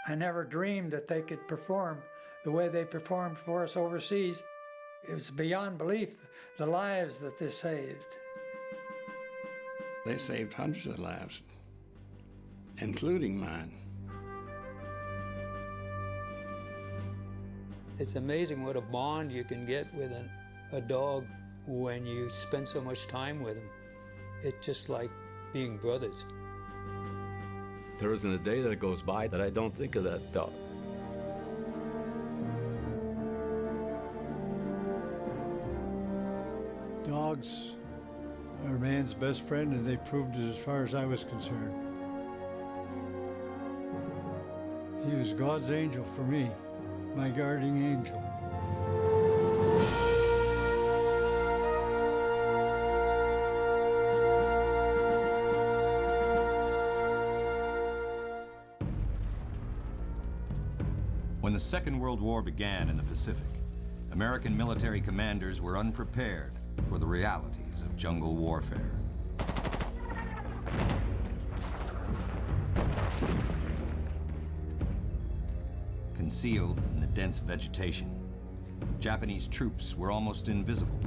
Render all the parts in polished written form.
I never dreamed that they could perform the way they performed for us overseas. It was beyond belief, the lives that they saved. They saved hundreds of lives, including mine. It's amazing what a bond you can get with a dog when you spend so much time with him. It's just like being brothers. There isn't a day that goes by that I don't think of that dog. Dogs are man's best friend, and they proved it as far as I was concerned. He was God's angel for me, my guardian angel. When the Second World War began in the Pacific, American military commanders were unprepared for the realities of jungle warfare. Concealed in the dense vegetation, Japanese troops were almost invisible.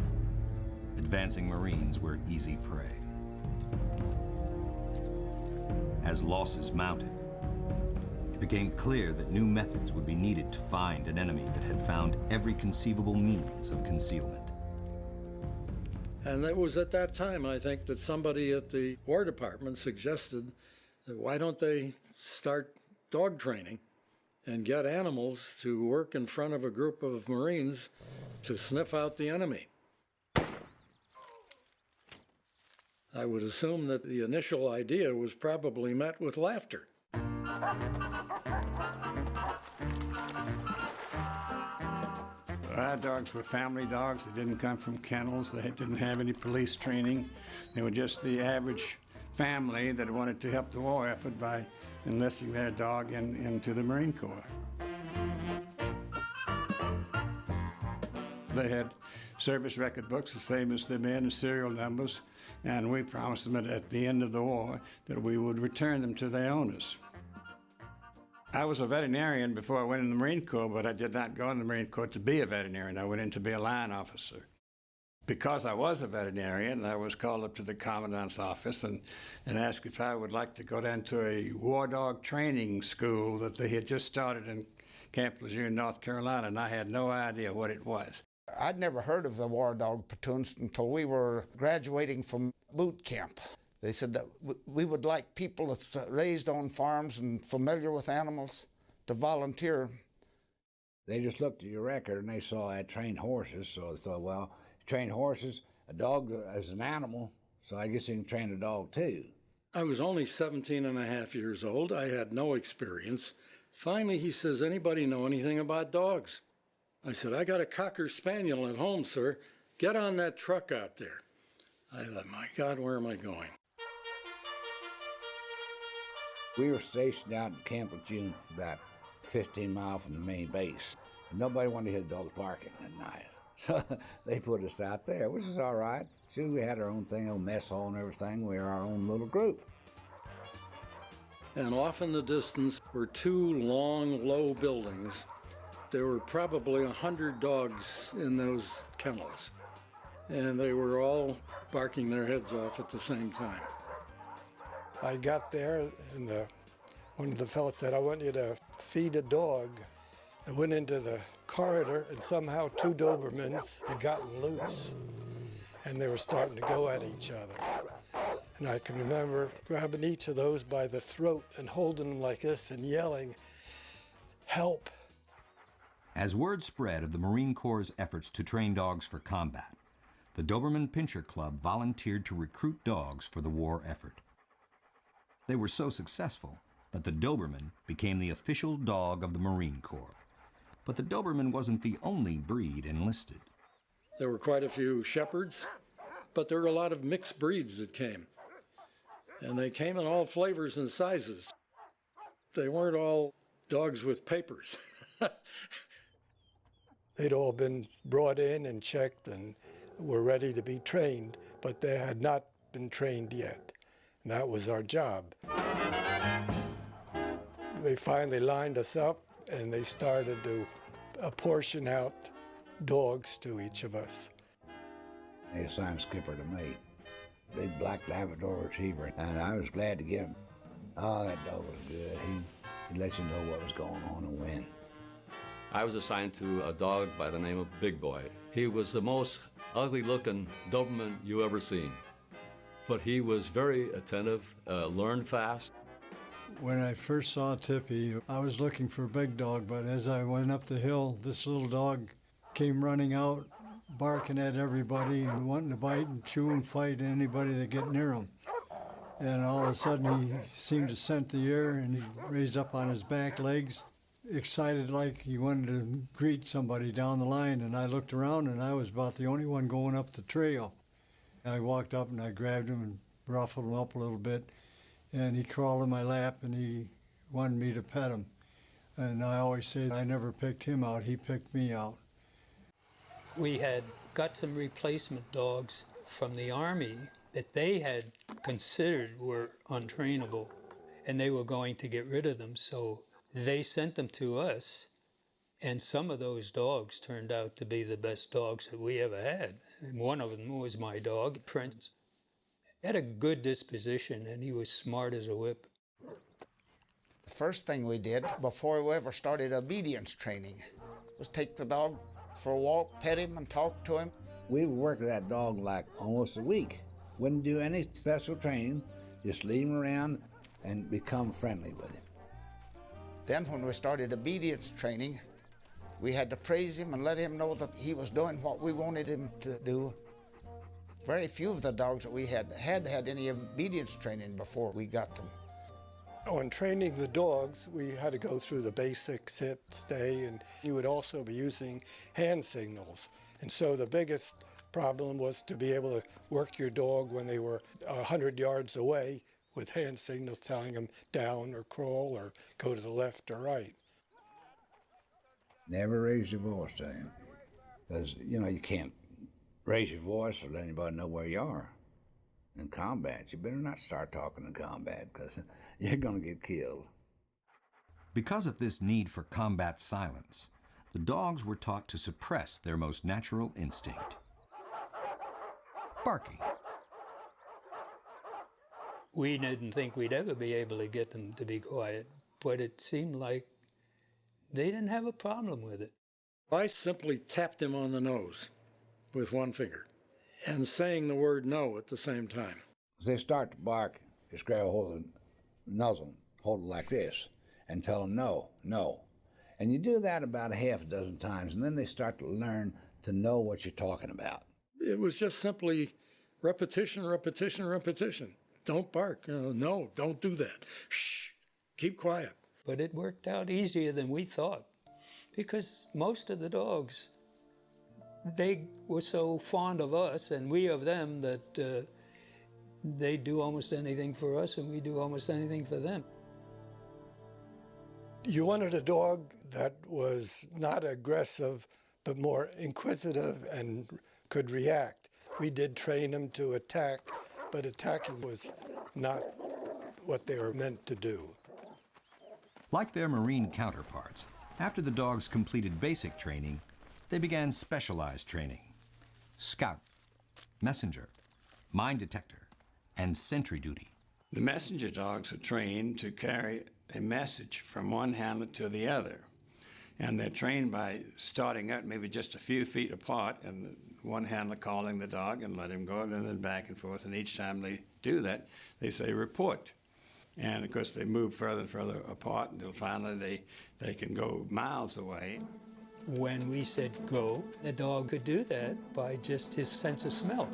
Advancing Marines were easy prey. As losses mounted, it became clear that new methods would be needed to find an enemy that had found every conceivable means of concealment. And it was at that time, I think, that somebody at the War Department suggested that why don't they start dog training and get animals to work in front of a group of Marines to sniff out the enemy. I would assume that the initial idea was probably met with laughter. Our dogs were family dogs. They didn't come from kennels. They didn't have any police training. They were just the average family that wanted to help the war effort by enlisting their dog into the Marine Corps. They had service record books the same as the men and serial numbers, and we promised them that at the end of the war that we would return them to their owners. I was a veterinarian before I went in the Marine Corps, but I did not go in the Marine Corps to be a veterinarian. I went in to be a line officer. Because I was a veterinarian, I was called up to the commandant's office and asked if I would like to go down to a war dog training school that they had just started in Camp Lejeune, North Carolina, and I had no idea what it was. I'd never heard of the war dog platoons until we were graduating from boot camp. They said that we would like people that's raised on farms and familiar with animals to volunteer. They just looked at your record and they saw I had trained horses, so they thought, well, train horses, a dog is an animal, so I guess you can train a dog too. I was only 17 and a half years old. I had no experience. Finally, he says, anybody know anything about dogs? I said, I got a Cocker Spaniel at home, sir. Get on that truck out there. I thought, my God, where am I going? We were stationed out in Camp Lejeune, about 15 miles from the main base. Nobody wanted to hear the dogs barking at night. So they put us out there, which is all right. Soon we had our own thing, own mess hall and everything. We were our own little group. And off in the distance were two long, low buildings. There were probably 100 dogs in those kennels. And they were all barking their heads off at the same time. I got there, and one of the fellows said, I want you to feed a dog. I went into the corridor, and somehow two Dobermans had gotten loose, and they were starting to go at each other. And I can remember grabbing each of those by the throat and holding them like this and yelling, help. As word spread of the Marine Corps' efforts to train dogs for combat, the Doberman Pinscher Club volunteered to recruit dogs for the war effort. They were so successful that the Doberman became the official dog of the Marine Corps. But the Doberman wasn't the only breed enlisted. There were quite a few shepherds, but there were a lot of mixed breeds that came. And they came in all flavors and sizes. They weren't all dogs with papers. They'd all been brought in and checked and were ready to be trained, but they had not been trained yet. And that was our job. They finally lined us up and they started to apportion out dogs to each of us. They assigned Skipper to me, big black Labrador retriever, and I was glad to get him. Oh, that dog was good. He let you know what was going on and when. I was assigned to a dog by the name of Big Boy. He was the most ugly-looking Doberman you ever seen, but he was very attentive, learned fast. When I first saw Tippy, I was looking for a big dog, but as I went up the hill, this little dog came running out, barking at everybody and wanting to bite and chew and fight anybody that get near him. And all of a sudden he seemed to scent the air and he raised up on his back legs, excited like he wanted to greet somebody down the line. And I looked around and I was about the only one going up the trail. I walked up and I grabbed him and ruffled him up a little bit. And he crawled in my lap and he wanted me to pet him. And I always say I never picked him out, he picked me out. We had got some replacement dogs from the Army that they had considered were untrainable, and they were going to get rid of them, so they sent them to us, and some of those dogs turned out to be the best dogs that we ever had. And one of them was my dog, Prince. He had a good disposition, and he was smart as a whip. The first thing we did before we ever started obedience training was take the dog for a walk, pet him, and talk to him. We would work with that dog like almost a week. Wouldn't do any special training, just lead him around and become friendly with him. Then when we started obedience training, we had to praise him and let him know that he was doing what we wanted him to do. Very few of the dogs that we had any obedience training before we got them. On training the dogs, we had to go through the basic sit, stay, and you would also be using hand signals. And so the biggest problem was to be able to work your dog when they were 100 yards away with hand signals telling them down or crawl or go to the left or right. Never raise your voice to him, because, you can't raise your voice or let anybody know where you are. In combat, you better not start talking in combat, because you're going to get killed. Because of this need for combat silence, the dogs were taught to suppress their most natural instinct: barking. We didn't think we'd ever be able to get them to be quiet, but it seemed like they didn't have a problem with it. I simply tapped him on the nose with one finger and saying the word no at the same time. As they start to bark, just grab a hold of the muzzle, hold it like this, and tell them no, no. And you do that about a half a dozen times, and then they start to learn to know what you're talking about. It was just simply repetition, repetition, repetition. Don't bark. No, don't do that. Shh, keep quiet. But it worked out easier than we thought, because most of the dogs, they were so fond of us and we of them that they do almost anything for us and we do almost anything for them. You wanted a dog that was not aggressive, but more inquisitive and could react. We did train them to attack, but attacking was not what they were meant to do. Like their Marine counterparts, after the dogs completed basic training, they began specialized training: scout, messenger, mine detector, and sentry duty. The messenger dogs are trained to carry a message from one handler to the other. And they're trained by starting out maybe just a few feet apart, and one handler calling the dog and let him go, and then back and forth. And each time they do that, they say report. And of course, they move further and further apart until finally they can go miles away. When we said go, the dog could do that by just his sense of smell.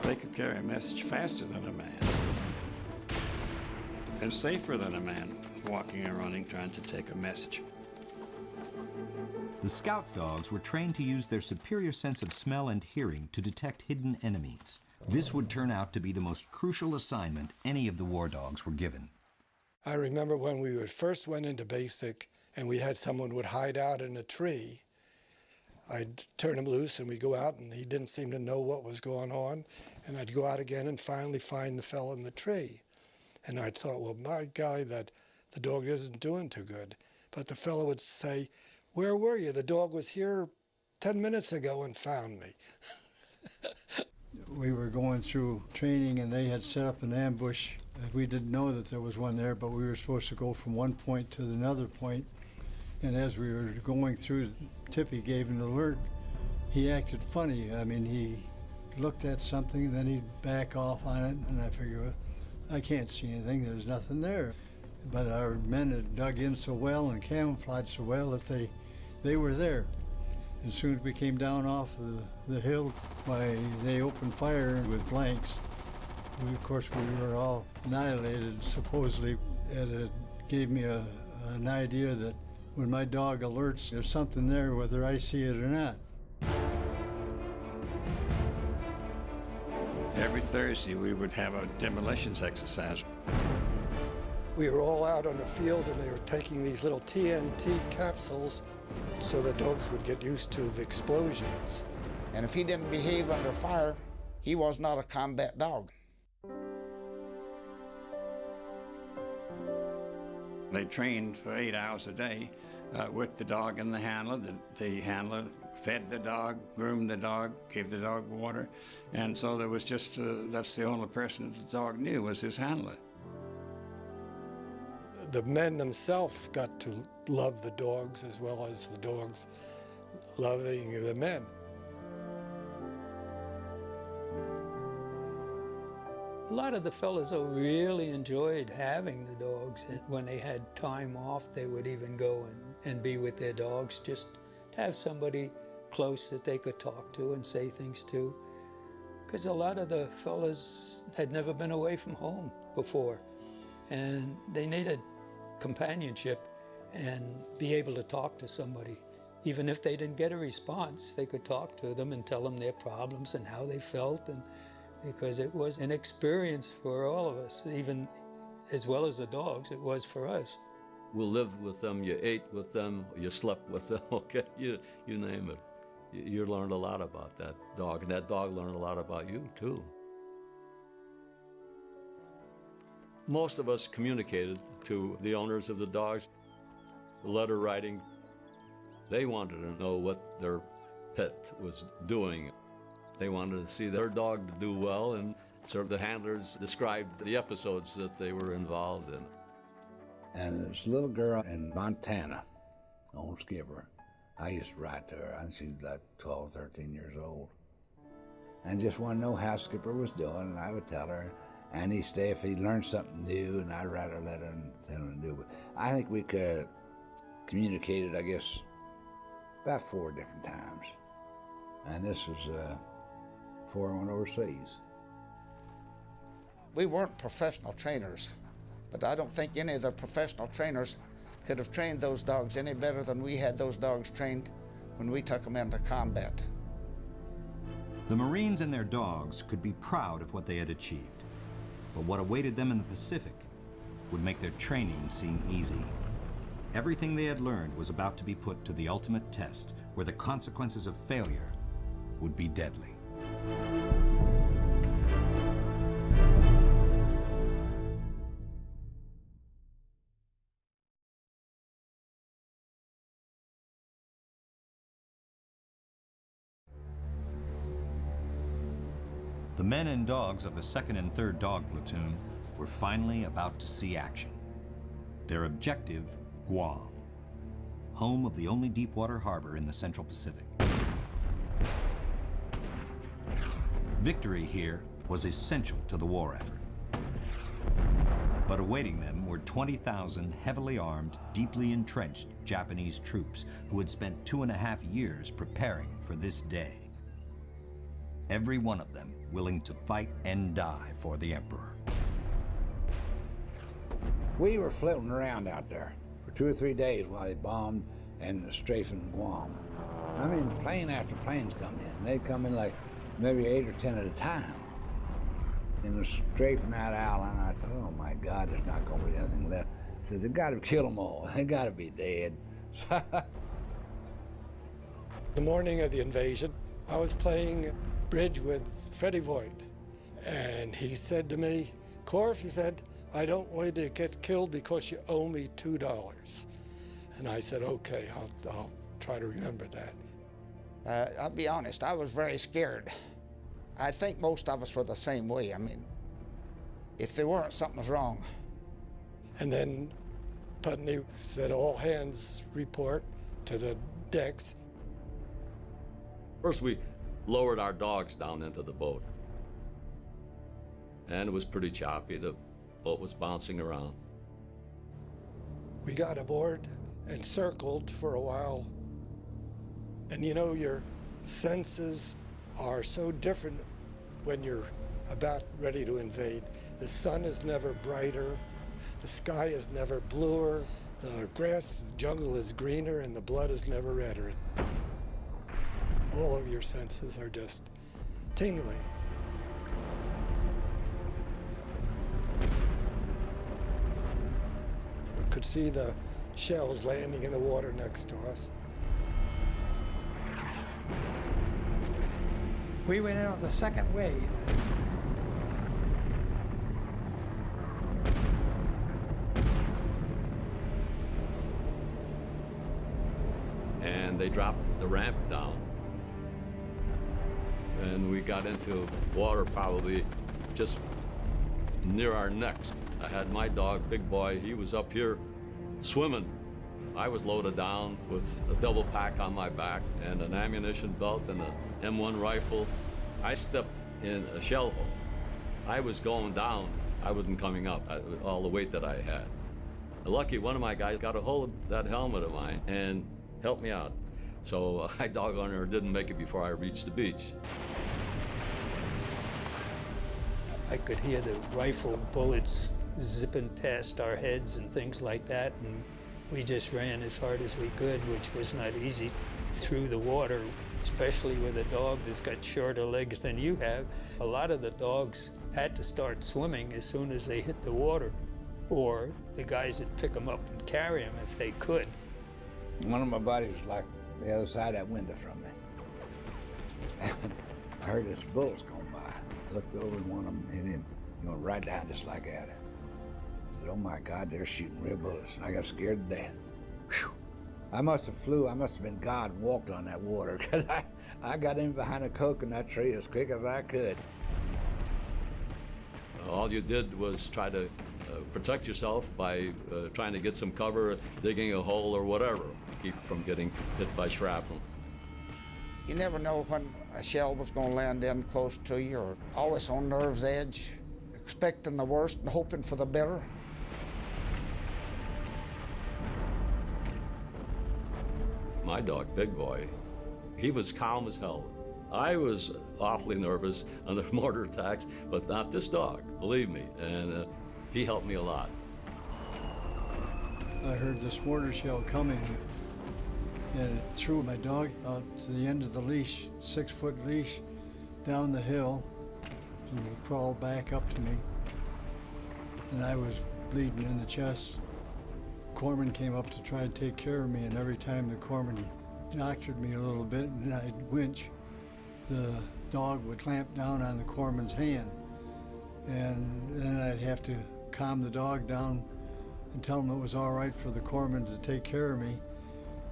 They could carry a message faster than a man and safer than a man walking and running trying to take a message. The scout dogs were trained to use their superior sense of smell and hearing to detect hidden enemies. This would turn out to be the most crucial assignment any of the war dogs were given. I remember when we first went into basic and we had someone would hide out in a tree. I'd turn him loose and we'd go out and he didn't seem to know what was going on. And I'd go out again and finally find the fellow in the tree. And I thought, well, my guy, that the dog isn't doing too good. But the fellow would say, where were you? The dog was here 10 minutes ago and found me. We were going through training and they had set up an ambush. We didn't know that there was one there, but we were supposed to go from one point to another point. And as we were going through, Tippy gave an alert. He acted funny. I mean, he looked at something and then he'd back off on it, and I figured, well, I can't see anything, there's nothing there. But our men had dug in so well and camouflaged so well that they were there. As soon as we came down off the hill, they opened fire with blanks. Of course, we were all annihilated, supposedly. It gave me an idea that when my dog alerts, there's something there, whether I see it or not. Every Thursday, we would have a demolitions exercise. We were all out on the field and they were taking these little TNT capsules so the dogs would get used to the explosions. And if he didn't behave under fire, he was not a combat dog. They trained for 8 hours a day with the dog and the handler. The handler fed the dog, groomed the dog, gave the dog water. And so there was just, that's the only person the dog knew was his handler. The men themselves got to love the dogs as well as the dogs loving the men. A lot of the fellas really enjoyed having the dogs, and when they had time off, they would even go and be with their dogs, just to have somebody close that they could talk to and say things to. Because a lot of the fellas had never been away from home before, and they needed companionship and be able to talk to somebody. Even if they didn't get a response, they could talk to them and tell them their problems and how they felt, and because it was an experience for all of us, even as well as the dogs, it was for us. You lived with them, you ate with them, you slept with them, okay? You name it. You learned a lot about that dog, and that dog learned a lot about you, too. Most of us communicated to the owners of the dogs, letter writing. They wanted to know what their pet was doing. They wanted to see their dog do well, and sort of the handlers described the episodes that they were involved in. And this little girl in Montana, old Skipper, I used to write to her. I think she was like 12, 13 years old. And just want to know how Skipper was doing, and I would tell her. And he'd stay if he learned something new, and I'd write her a letter and tell him to do it. I think we could communicated, I guess, about 4 different times. And this was before I went overseas. We weren't professional trainers, but I don't think any of the professional trainers could have trained those dogs any better than we had those dogs trained when we took them into combat. The Marines and their dogs could be proud of what they had achieved. But what awaited them in the Pacific would make their training seem easy. Everything they had learned was about to be put to the ultimate test, where the consequences of failure would be deadly. The men and dogs of the 2nd and 3rd Dog Platoon were finally about to see action. Their objective, Guam, home of the only deepwater harbor in the Central Pacific. Victory here was essential to the war effort. But awaiting them were 20,000 heavily armed, deeply entrenched Japanese troops who had spent 2.5 years preparing for this day. Every one of them willing to fight and die for the Emperor. We were floating around out there for 2 or 3 days while they bombed and strafing Guam. I mean, plane after planes come in, and they'd come in like maybe 8 or 10 at a time. And they're strafing that island, and I said, oh my God, there's not gonna be anything left. I said, they've gotta kill them all. They gotta be dead. The morning of the invasion, I was playing bridge with Freddie Voigt, and he said to me, Corf, he said, I don't want you to get killed because you owe me $2. And I said, okay, I'll try to remember that. I'll be honest, I was very scared. I think most of us were the same way. I mean, if there weren't, something was wrong. And then Putney said, all hands report to the decks. First, we lowered our dogs down into the boat. And it was pretty choppy. The boat was bouncing around. We got aboard and circled for a while. And you know, your senses are so different when you're about ready to invade. The sun is never brighter, the sky is never bluer, the grass jungle is greener, and the blood is never redder. All of your senses are just tingling. We could see the shells landing in the water next to us. We went in on the second wave. And they dropped the ramp down. And we got into water probably just near our necks. I had my dog, Big Boy, he was up here swimming. I was loaded down with a double pack on my back and an ammunition belt and an M1 rifle. I stepped in a shell hole. I was going down, I wasn't coming up, all the weight that I had. Lucky one of my guys got a hold of that helmet of mine and helped me out. So I doggone her didn't make it before I reached the beach. I could hear the rifle bullets zipping past our heads and things like that, and we just ran as hard as we could, which was not easy, through the water, especially with a dog that's got shorter legs than you have. A lot of the dogs had to start swimming as soon as they hit the water, or the guys would pick them up and carry them if they could. One of my buddies was like the other side of that window from me. And I heard his bullets going by. I looked over and one of them hit him, going right down just like at it. I said, oh my God, they're shooting real bullets. I got scared to death. Whew. I must have been God and walked on that water, because I got in behind a coconut tree as quick as I could. All you did was try to protect yourself by trying to get some cover, digging a hole or whatever, to keep from getting hit by shrapnel. You never know when a shell was going to land in close to you, or always on nerve's edge, expecting the worst and hoping for the better. My dog, Big Boy, he was calm as hell. I was awfully nervous under mortar attacks, but not this dog, believe me, and he helped me a lot. I heard this mortar shell coming, and it threw my dog out to the end of the leash, 6-foot leash, down the hill, and he crawled back up to me, and I was bleeding in the chest. Corpsman came up to try to take care of me, and every time the corpsman doctored me a little bit and I'd winch, the dog would clamp down on the corpsman's hand, and then I'd have to calm the dog down and tell him it was all right for the corpsman to take care of me.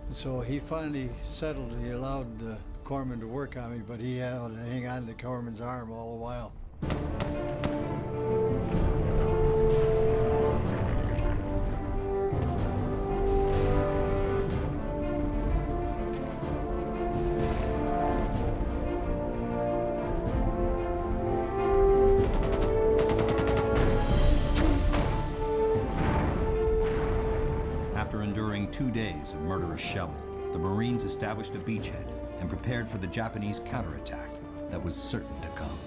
And so he finally settled. He allowed the corpsman to work on me, but he had to hang on to the corpsman's arm all the while. After enduring 2 days of murderous shelling, the Marines established a beachhead and prepared for the Japanese counterattack that was certain to come.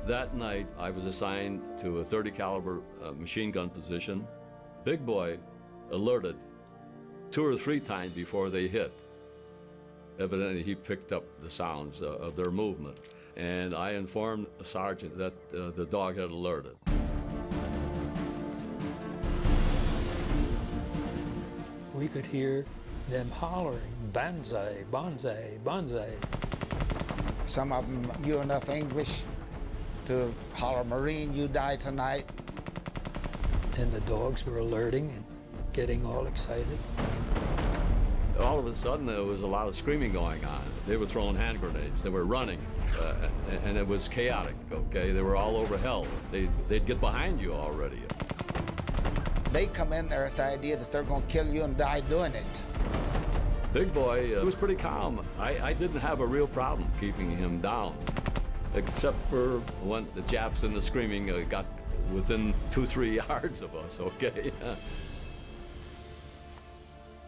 That night, I was assigned to a .30 caliber machine gun position. Big Boy alerted 2 or 3 times before they hit. Evidently, he picked up the sounds of their movement, and I informed a sergeant that the dog had alerted. We could hear them hollering, banzai, banzai, banzai. Some of them knew enough English to holler, Marine, you die tonight. and the dogs were alerting and getting all excited. All of a sudden, there was a lot of screaming going on. They were throwing hand grenades. They were running, and it was chaotic, okay? They were all over hell. They'd get behind you already. They come in there with the idea that they're going to kill you and die doing it. Big Boy was pretty calm. I didn't have a real problem keeping him down, except for when the Japs and the screaming got within 2-3 yards of us, okay?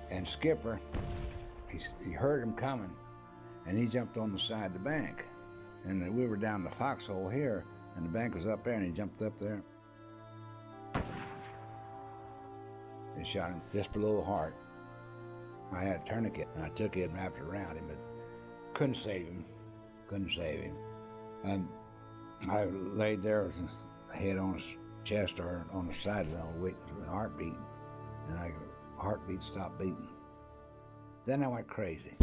And Skipper, he heard him coming, and he jumped on the side of the bank. And we were down the foxhole here, and the bank was up there, and he jumped up there. And shot him just below the heart. I had a tourniquet, and I took it and wrapped it around him, but couldn't save him. And I laid there with his head on his chest or on the side of the waiting for the heartbeat, and heartbeat stopped beating. Then I went crazy.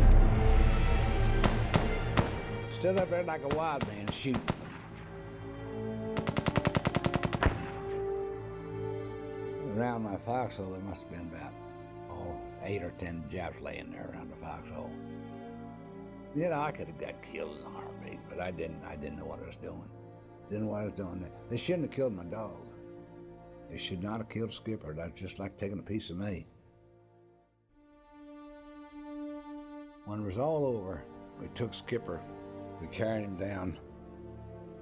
Stood up there like a wild man shooting. Around my foxhole, there must have been about 8 or 10 Japs laying there around the foxhole. You know, I could have got killed in a heartbeat, but I didn't know what I was doing. Didn't know what I was doing. They shouldn't have killed my dog. They should not have killed Skipper. That's just like taking a piece of me. When it was all over, we took Skipper. We carried him down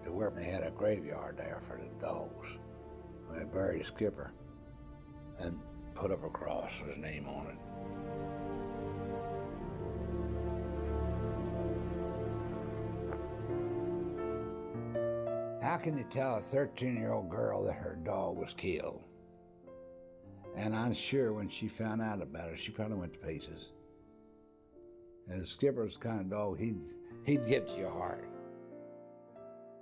to where they had a graveyard there for the dogs. We buried Skipper and put up a cross with his name on it. How can you tell a 13-year-old girl that her dog was killed? And I'm sure when she found out about it, she probably went to pieces. And Skipper's the kind of dog, he'd get to your heart.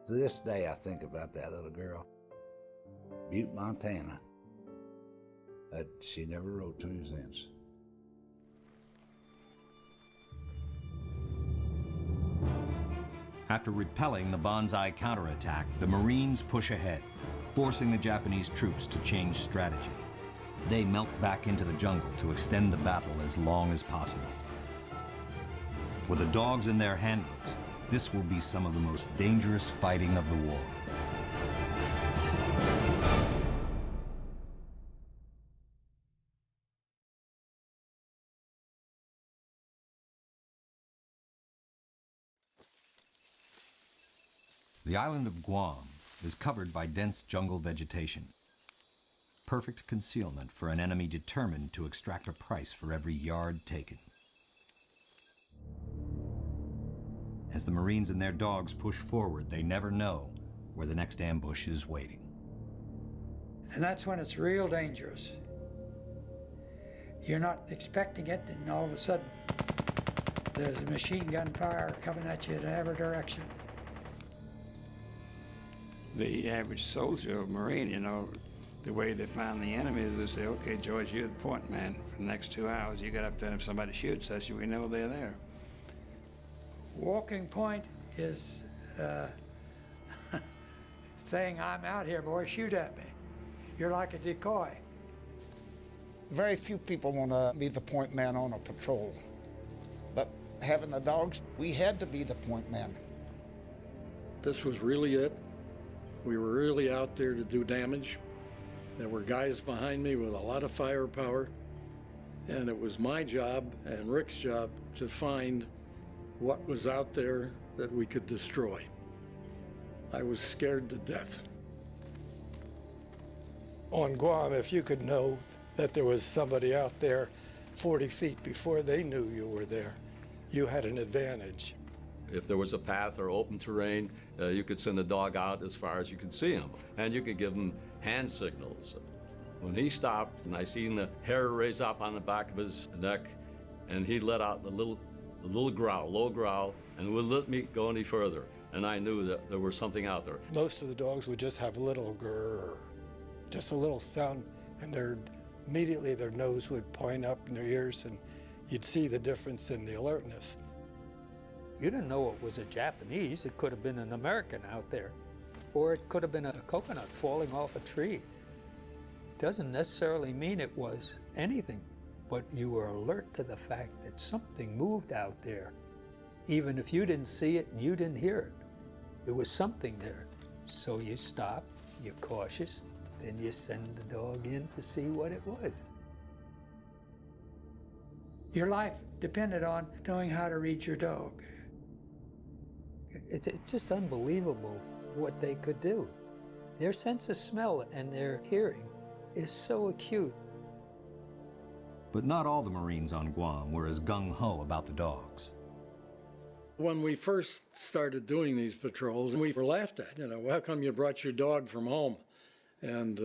To this day, I think about that little girl. Butte, Montana. But she never wrote to me since. After repelling the Banzai counterattack, the Marines push ahead, forcing the Japanese troops to change strategy. They melt back into the jungle to extend the battle as long as possible. With the dogs in their handlers, this will be some of the most dangerous fighting of the war. The island of Guam is covered by dense jungle vegetation. Perfect concealment for an enemy determined to extract a price for every yard taken. As the Marines and their dogs push forward, they never know where the next ambush is waiting. And that's when it's real dangerous. You're not expecting it, and all of a sudden, there's a machine gun fire coming at you in every direction. The average soldier or Marine, you know, the way they find the enemy is they say, okay, George, you're the point man. For the next 2 hours, you get up there, and if somebody shoots us, we know they're there. Walking point is saying, I'm out here, boy, shoot at me. You're like a decoy. Very few people want to be the point man on a patrol. But having the dogs, we had to be the point man. This was really it. We were really out there to do damage. There were guys behind me with a lot of firepower, and it was my job and Rick's job to find what was out there that we could destroy. I was scared to death. On Guam, if you could know that there was somebody out there 40 feet before they knew you were there, you had an advantage. If there was a path or open terrain, you could send a dog out as far as you could see him, and you could give him hand signals. When he stopped, and I seen the hair raise up on the back of his neck, and he let out a little growl, low growl, and wouldn't let me go any further. And I knew that there was something out there. Most of the dogs would just have a little grrr, just a little sound, and immediately their nose would point up in their ears, and you'd see the difference in the alertness. You didn't know it was a Japanese. It could have been an American out there. Or it could have been a coconut falling off a tree. doesn't necessarily mean it was anything, but you were alert to the fact that something moved out there. Even if you didn't see it and you didn't hear it, there was something there. So you stop, you're cautious, then you send the dog in to see what it was. Your life depended on knowing how to read your dog. It's just unbelievable what they could do. Their sense of smell and their hearing is so acute. But not all the Marines on Guam were as gung-ho about the dogs. When we first started doing these patrols, we were laughed at. How come you brought your dog from home? And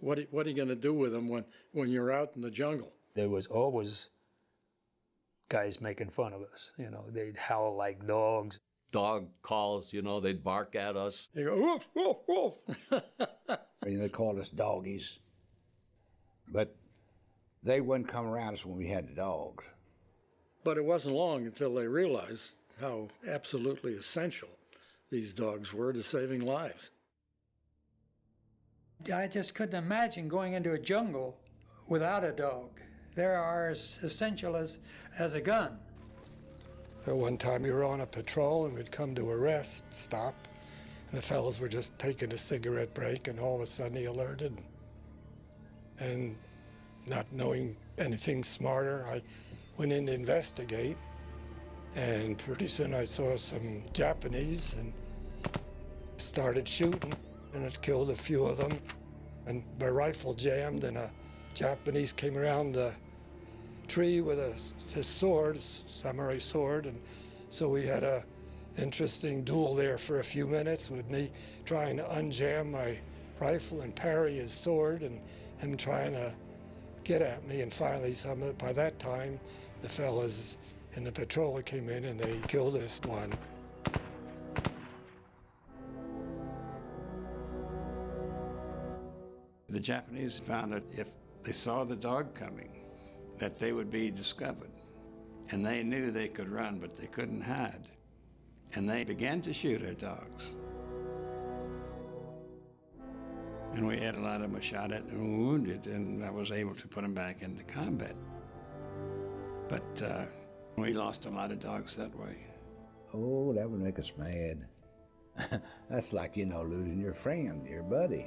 what are you going to do with him when you're out in the jungle? There was always guys making fun of us. They'd howl like dogs. Dog calls, they'd bark at us. They go, woof, woof, woof. They called us doggies. But they wouldn't come around us when we had the dogs. But it wasn't long until they realized how absolutely essential these dogs were to saving lives. I just couldn't imagine going into a jungle without a dog. They are as essential as a gun. At one time we were on a patrol and we'd come to a rest stop, and the fellows were just taking a cigarette break, and all of a sudden he alerted. And not knowing anything smarter, I went in to investigate, and pretty soon I saw some Japanese and started shooting, and it killed a few of them. And my rifle jammed, and a Japanese came around the tree with his sword, samurai sword, and so we had a interesting duel there for a few minutes with me trying to unjam my rifle and parry his sword, and him trying to get at me. And finally, by that time, the fellas in the patrol came in and they killed this one. The Japanese found that if they saw the dog coming, that they would be discovered. And they knew they could run, but they couldn't hide. And they began to shoot our dogs. And we had a lot of them shot at and wounded, and I was able to put them back into combat. But we lost a lot of dogs that way. Oh, that would make us mad. That's like, losing your friend, your buddy.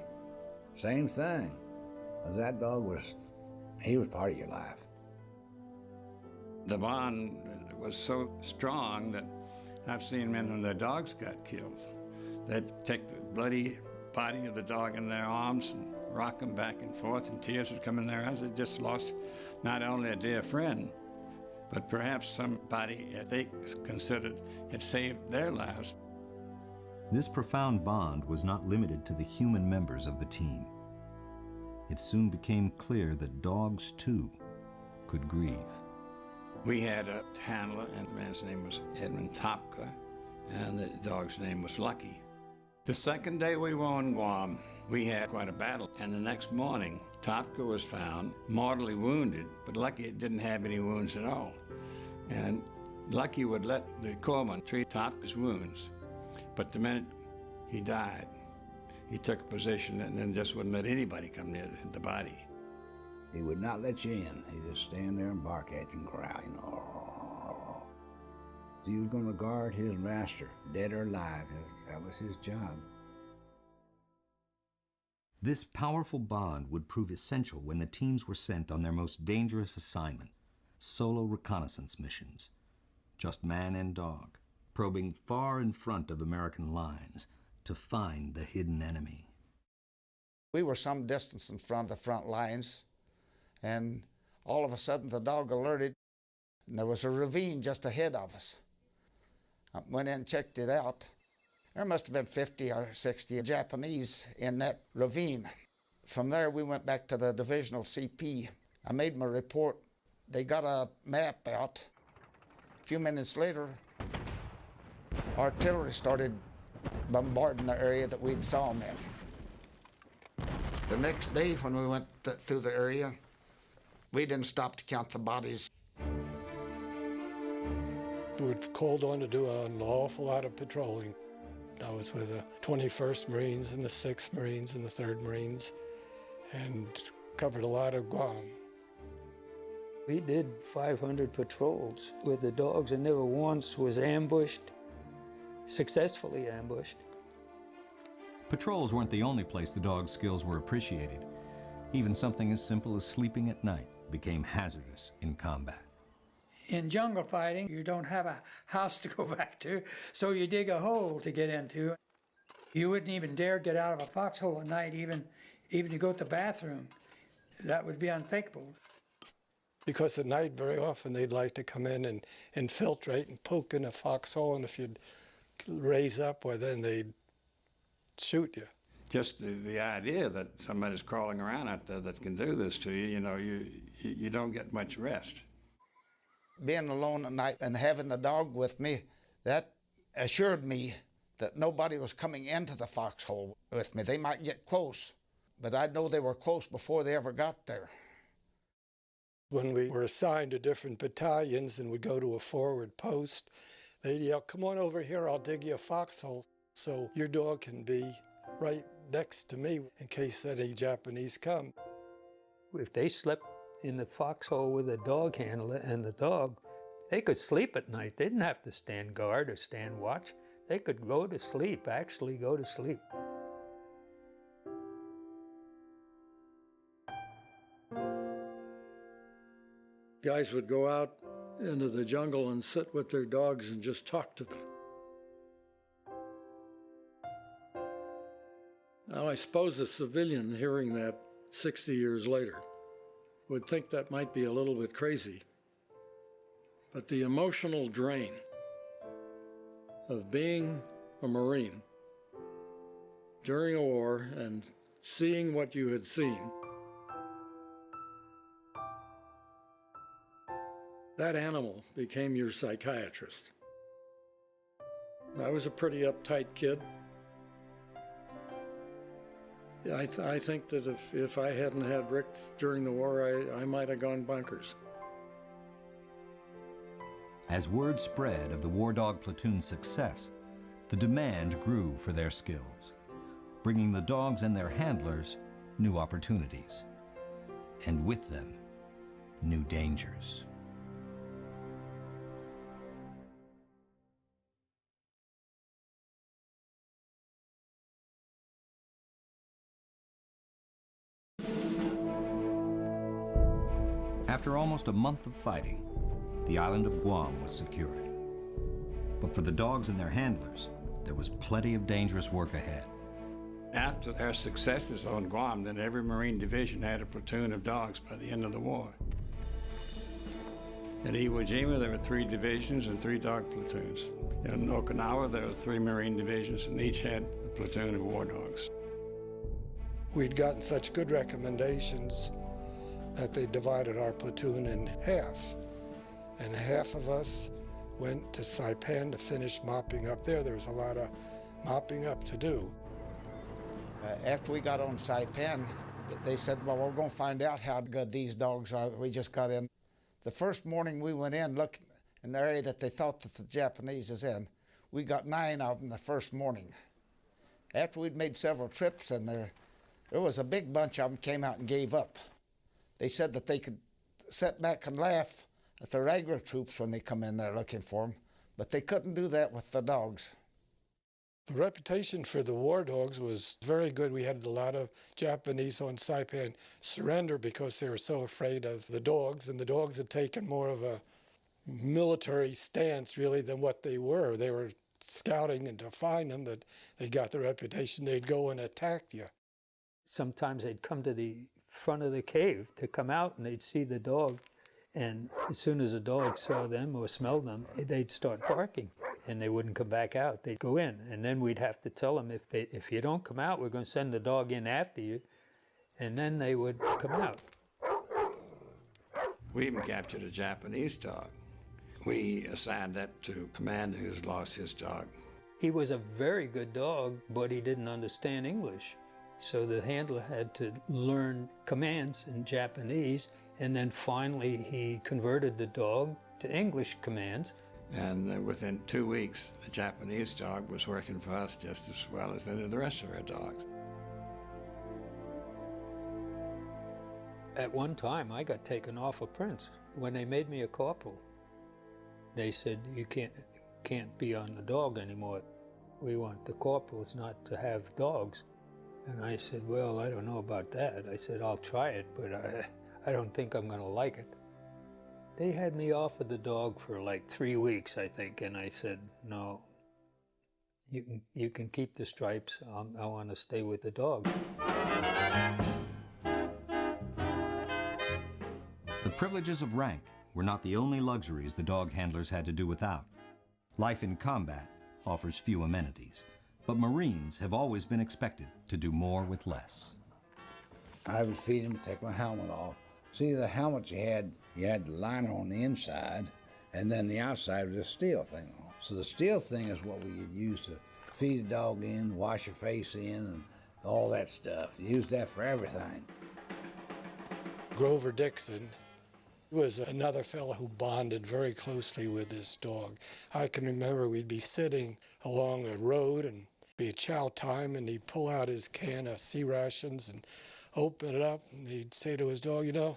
Same thing. 'Cause that dog he was part of your life. The bond was so strong that I've seen men when their dogs got killed. They'd take the bloody body of the dog in their arms and rock them back and forth, and tears would come in their eyes. They just lost not only a dear friend, but perhaps somebody they considered had saved their lives. This profound bond was not limited to the human members of the team. It soon became clear that dogs, too, could grieve. We had a handler, and the man's name was Edmund Topka, and the dog's name was Lucky. The second day we were on Guam, we had quite a battle, and the next morning, Topka was found mortally wounded, but Lucky didn't have any wounds at all. And Lucky would let the corpsman treat Topka's wounds, but the minute he died, he took a position and then just wouldn't let anybody come near the body. He would not let you in. He'd just stand there and bark at you and growl. He was going to guard his master, dead or alive. That was his job. This powerful bond would prove essential when the teams were sent on their most dangerous assignment, solo reconnaissance missions. Just man and dog, probing far in front of American lines to find the hidden enemy. We were some distance in front of the front lines, and all of a sudden the dog alerted, and there was a ravine just ahead of us. I went in and checked it out. There must have been 50 or 60 Japanese in that ravine. From there, we went back to the divisional CP. I made my report. They got a map out. A few minutes later, artillery started bombarding the area that we'd saw them in. The next day, when we went through the area, we didn't stop to count the bodies. We were called on to do an awful lot of patrolling. I was with the 21st Marines and the 6th Marines and the 3rd Marines. and covered a lot of Guam. We did 500 patrols with the dogs and never once was ambushed, successfully ambushed. Patrols weren't the only place the dog's skills were appreciated. Even something as simple as sleeping at night became hazardous in combat. In jungle fighting, you don't have a house to go back to, so you dig a hole to get into. You wouldn't even dare get out of a foxhole at night, even to go to the bathroom. That would be unthinkable. Because at night, very often, they'd like to come in and infiltrate and poke in a foxhole, and if you'd raise up, well, then they'd shoot you. Just the idea that somebody's crawling around out there that can do this to you, you don't get much rest. Being alone at night and having the dog with me, that assured me that nobody was coming into the foxhole with me. They might get close, but I'd know they were close before they ever got there. When we were assigned to different battalions and would go to a forward post, they'd yell, "Come on over here, I'll dig you a foxhole so your dog can be right next to me in case any Japanese come." If they slept in the foxhole with a dog handler and the dog, they could sleep at night. They didn't have to stand guard or stand watch. They could go to sleep, actually go to sleep. Guys would go out into the jungle and sit with their dogs and just talk to them. Now, I suppose a civilian hearing that 60 years later would think that might be a little bit crazy. But the emotional drain of being a Marine during a war and seeing what you had seen, that animal became your psychiatrist. I was a pretty uptight kid. I think that if I hadn't had Rick during the war, I might have gone bonkers. As word spread of the War Dog Platoon's success, the demand grew for their skills, bringing the dogs and their handlers new opportunities, and with them, new dangers. After almost a month of fighting, the island of Guam was secured. But for the dogs and their handlers, there was plenty of dangerous work ahead. After our successes on Guam, then every Marine division had a platoon of dogs by the end of the war. At Iwo Jima, there were 3 divisions and 3 dog platoons. In Okinawa, there were 3 Marine divisions, and each had a platoon of war dogs. We'd gotten such good recommendations that they divided our platoon in half. And half of us went to Saipan to finish mopping up there. There was a lot of mopping up to do. After we got on Saipan, they said, well, we're going to find out how good these dogs are. We just got in. The first morning we went in, looked in the area that they thought that the Japanese is in. We got 9 of them the first morning. After we'd made several trips in there was a big bunch of them came out and gave up. They said that they could sit back and laugh at the regular troops when they come in there looking for them, but they couldn't do that with the dogs. The reputation for the war dogs was very good. We had a lot of Japanese on Saipan surrender because they were so afraid of the dogs, and the dogs had taken more of a military stance, really, than what they were. They were scouting and to find them, but they got the reputation they'd go and attack you. Sometimes they'd come to the front of the cave to come out, and they'd see the dog, and as soon as the dog saw them or smelled them, they'd start barking, and they wouldn't come back out. They'd go in, and then we'd have to tell them, if you don't come out, we're going to send the dog in after you, and then they would come out. We even captured a Japanese dog. We assigned that to a man who's lost his dog. He was a very good dog, but he didn't understand English. So the handler had to learn commands in Japanese, and then finally he converted the dog to English commands. And within 2 weeks, the Japanese dog was working for us just as well as any of the rest of our dogs. At one time, I got taken off of Prince when they made me a corporal. They said, you can't be on the dog anymore. We want the corporals not to have dogs. And I said, well, I don't know about that. I said, I'll try it, but I don't think I'm going to like it. They had me off of the dog for like 3 weeks, I think, and I said, no, you can keep the stripes. I want to stay with the dog. The privileges of rank were not the only luxuries the dog handlers had to do without. Life in combat offers few amenities, but Marines have always been expected to do more with less. I would feed him, take my helmet off. See, the helmet you had the liner on the inside, and then the outside was a steel thing on. So the steel thing is what we use to feed a dog in, wash your face in, and all that stuff. You use that for everything. Grover Dixon was another fellow who bonded very closely with this dog. I can remember we'd be sitting along a road and be a chow time, and he'd pull out his can of sea rations and open it up, and he'd say to his dog, he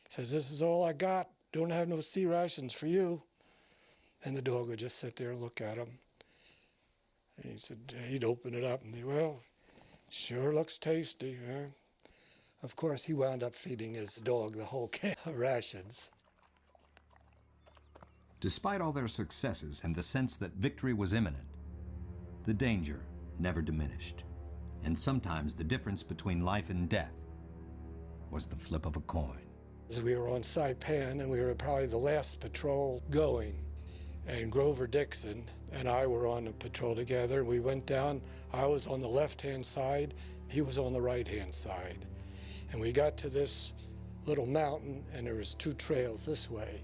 says, this is all I got. Don't have no sea rations for you. And the dog would just sit there and look at him. And he said, he'd open it up and he'd, well, sure looks tasty. Huh? Of course, he wound up feeding his dog the whole can of rations. Despite all their successes and the sense that victory was imminent, the danger never diminished. And sometimes the difference between life and death was the flip of a coin. We were on Saipan, and we were probably the last patrol going. And Grover Dixon and I were on a patrol together. We went down. I was on the left-hand side. He was on the right-hand side. And we got to this little mountain, and there was 2 trails this way.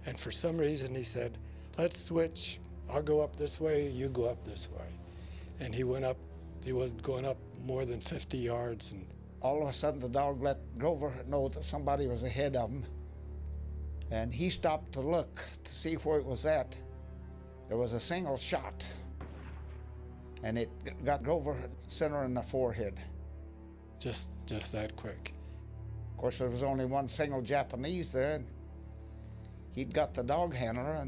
And for some reason, he said, let's switch. I'll go up this way, you go up this way. And he went up. He wasn't going up more than 50 yards. And All of a sudden, the dog let Grover know that somebody was ahead of him. And he stopped to look to see where it was at. There was a single shot. And it got Grover center in the forehead. just that quick. Of course, there was only one single Japanese there. And he'd got the dog handler,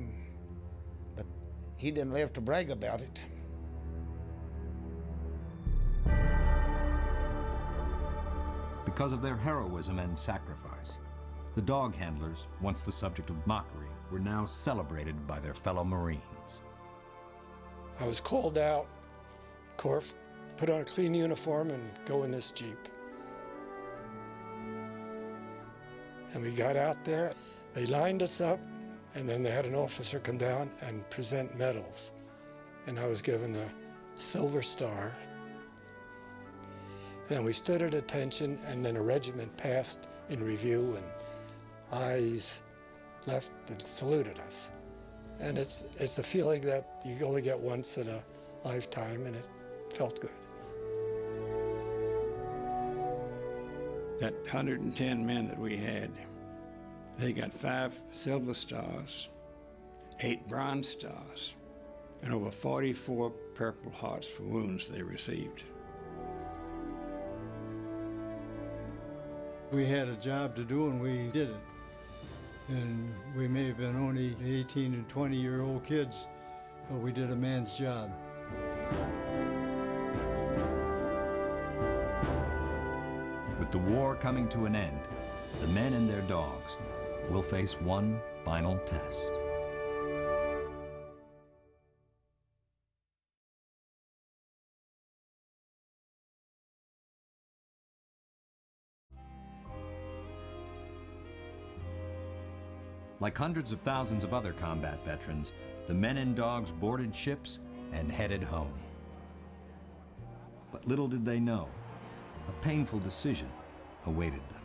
but he didn't live to brag about it. Because of their heroism and sacrifice, the dog handlers, once the subject of mockery, were now celebrated by their fellow Marines. I was called out, of course, put on a clean uniform and go in this Jeep. And we got out there, they lined us up, and then they had an officer come down and present medals. And I was given a Silver Star. Then we stood at attention, and then a regiment passed in review, and eyes left and saluted us. And it's a feeling that you only get once in a lifetime, and it felt good. That 110 men that we had, they got 5 Silver Stars, 8 Bronze Stars, and over 44 Purple Hearts for wounds they received. We had a job to do, and we did it. And we may have been only 18 and 20-year-old kids, but we did a man's job. With the war coming to an end, the men and their dogs will face one final test. Like hundreds of thousands of other combat veterans, the men and dogs boarded ships and headed home. But little did they know, a painful decision awaited them.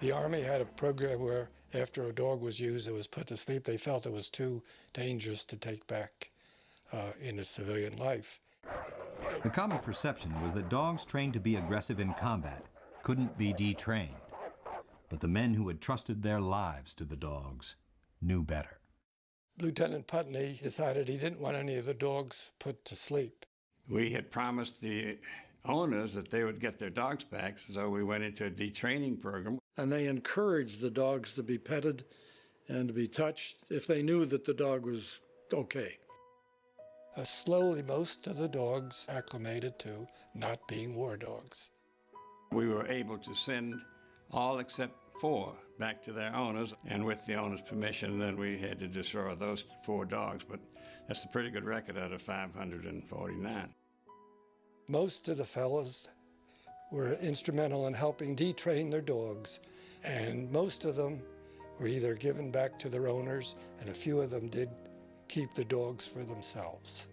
The Army had a program where after a dog was used, it was put to sleep. They felt it was too dangerous to take back into civilian life. The common perception was that dogs trained to be aggressive in combat couldn't be detrained. But the men who had trusted their lives to the dogs knew better. Lieutenant Putney decided he didn't want any of the dogs put to sleep. We had promised the owners that they would get their dogs back, so we went into a detraining program. And they encouraged the dogs to be petted and to be touched if they knew that the dog was okay. Slowly, most of the dogs acclimated to not being war dogs. We were able to send all except 4 back to their owners, and with the owner's permission, then we had to destroy those 4 dogs, but that's a pretty good record out of 549. Most of the fellas were instrumental in helping detrain their dogs, and most of them were either given back to their owners, and a few of them did keep the dogs for themselves.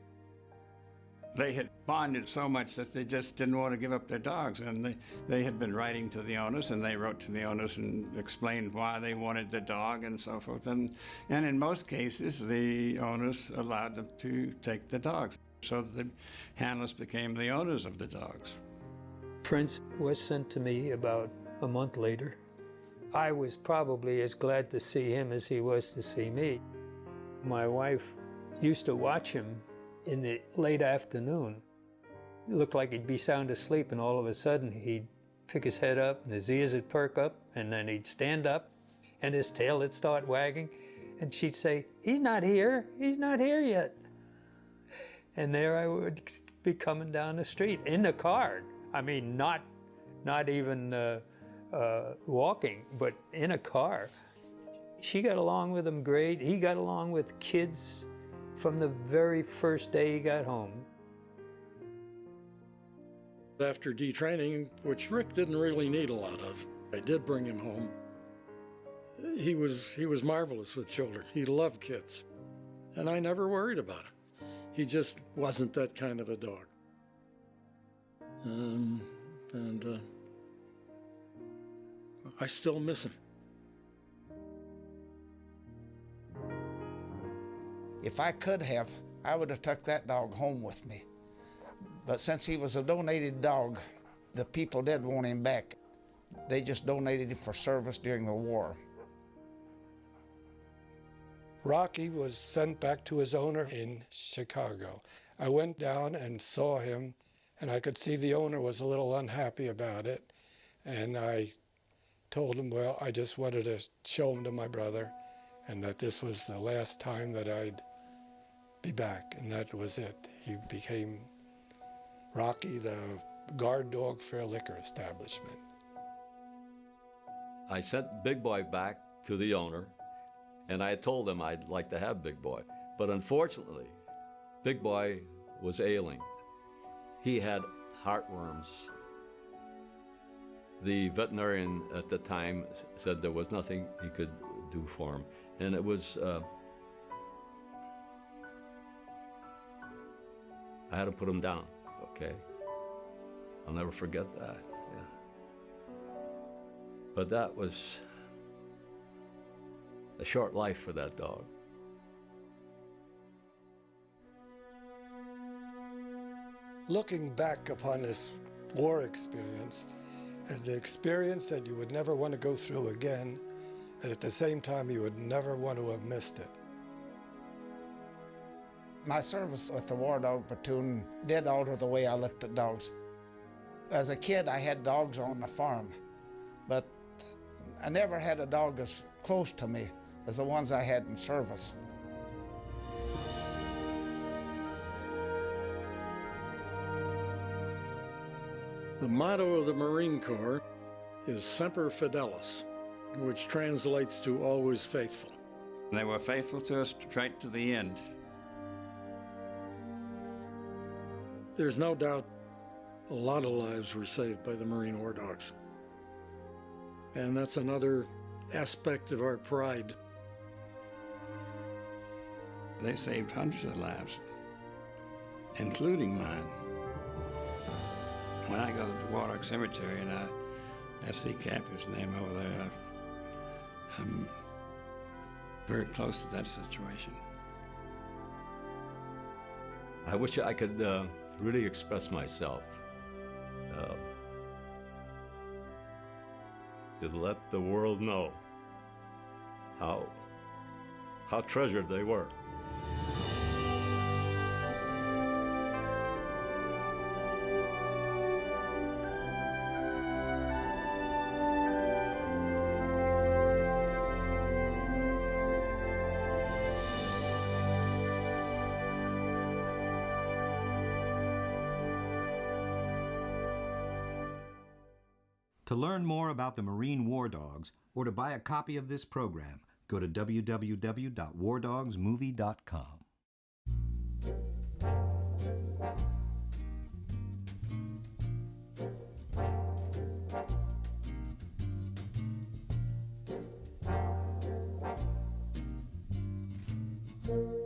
They had bonded so much that they just didn't want to give up their dogs, and they had been writing to the owners, and they wrote to the owners and explained why they wanted the dog and so forth. And in most cases, the owners allowed them to take the dogs, so the handlers became the owners of the dogs. Prince was sent to me about a month later. I was probably as glad to see him as he was to see me. My wife used to watch him in the late afternoon. It looked like he'd be sound asleep, and all of a sudden he'd pick his head up and his ears would perk up, and then he'd stand up and his tail would start wagging, and she'd say, "He's not here yet." And there I would be coming down the street in the car. I mean, not even walking, but in a car. She got along with him great. He got along with kids from the very first day he got home. After detraining, which Rick didn't really need a lot of, I did bring him home. He was marvelous with children. He loved kids, and I never worried about him. He just wasn't that kind of a dog. I still miss him. If I could have, I would have took that dog home with me. But since he was a donated dog, the people did want him back. They just donated him for service during the war. Rocky was sent back to his owner in Chicago. I went down and saw him, and I could see the owner was a little unhappy about it. And I told him, well, I just wanted to show him to my brother, and that this was the last time that I'd be back, and that was it. He became Rocky, the guard dog for a liquor establishment. I sent Big Boy back to the owner, and I told him I'd like to have Big Boy. But unfortunately, Big Boy was ailing. He had heartworms. The veterinarian at the time said there was nothing he could do for him. And it was, I had to put him down, okay? I'll never forget that, yeah. But that was a short life for that dog. Looking back upon this war experience as the experience that you would never want to go through again, and at the same time you would never want to have missed it. My service with the War Dog Platoon did alter the way I looked at dogs. As a kid, I had dogs on the farm, but I never had a dog as close to me as the ones I had in service. The motto of the Marine Corps is Semper Fidelis, which translates to always faithful. They were faithful to us right to the end. There's no doubt a lot of lives were saved by the Marine War Dogs. And that's another aspect of our pride. They saved hundreds of lives, including mine. When I go to the Warlock Cemetery and I see Cappy's name over there, I'm very close to that situation. I wish I could really express myself to let the world know how treasured they were. To learn more about the Marine War Dogs or to buy a copy of this program, go to www.wardogsmovie.com.